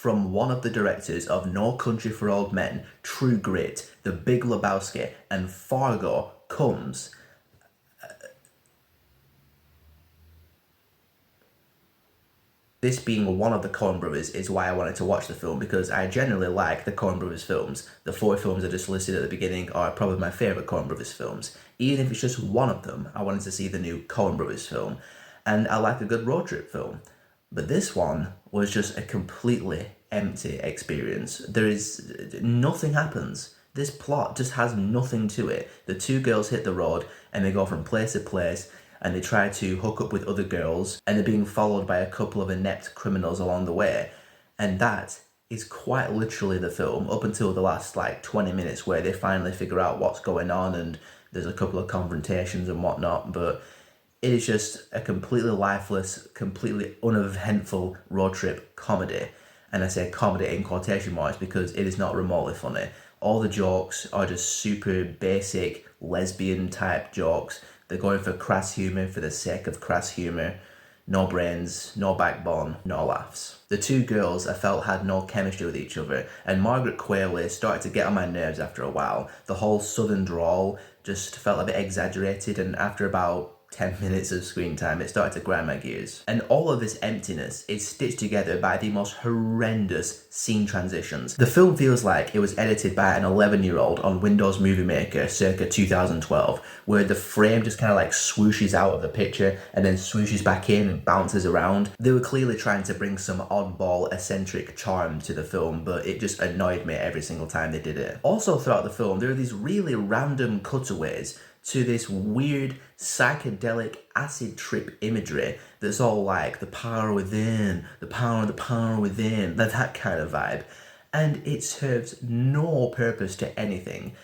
from one of the directors of No Country for Old Men, True Grit, The Big Lebowski, and Fargo comes this being one of the Coen brothers is why I wanted to watch the film, because I generally like the Coen brothers films. The four films I just listed at the beginning are probably my favourite Coen brothers films. Even if it's just one of them, I wanted to see the new Coen brothers film. And I like a good road trip film. But this one was just a completely empty experience. There is nothing happens. This plot just has nothing to it. The two girls hit the road and they go from place to place and they try to hook up with other girls and they're being followed by a couple of inept criminals along the way. And that is quite literally the film up until the last 20 minutes where they finally figure out what's going on and there's a couple of confrontations and whatnot. But it is just a completely lifeless, completely uneventful road trip comedy. And I say comedy in quotation marks because it is not remotely funny. All the jokes are just super basic lesbian type jokes. They're going for crass humour for the sake of crass humour. No brains, no backbone, no laughs. The two girls I felt had no chemistry with each other, and Margaret Qualley started to get on my nerves after a while. The whole southern drawl just felt a bit exaggerated, and after about 10 minutes of screen time, it started to grind my gears. And all of this emptiness is stitched together by the most horrendous scene transitions. The film feels like it was edited by an 11-year-old on Windows Movie Maker circa 2012, where the frame just kind of swooshes out of the picture and then swooshes back in and bounces around. They were clearly trying to bring some oddball, eccentric charm to the film, but it just annoyed me every single time they did it. Also throughout the film, there are these really random cutaways to this weird psychedelic acid trip imagery that's all the power within, the power within, that kind of vibe. And it serves no purpose to anything.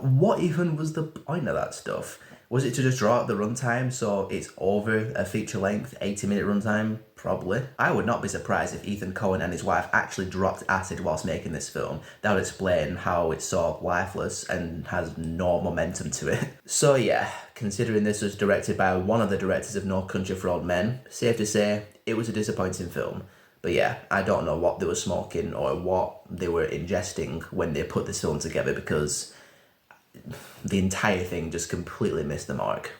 What even was the point of that stuff? Was it to just draw out the runtime so it's over a feature-length 80-minute runtime? Probably. I would not be surprised if Ethan Coen and his wife actually dropped acid whilst making this film. That would explain how it's so lifeless and has no momentum to it. So yeah, considering this was directed by one of the directors of No Country for Old Men, safe to say it was a disappointing film. But yeah, I don't know what they were smoking or what they were ingesting when they put this film together, because the entire thing just completely missed the mark.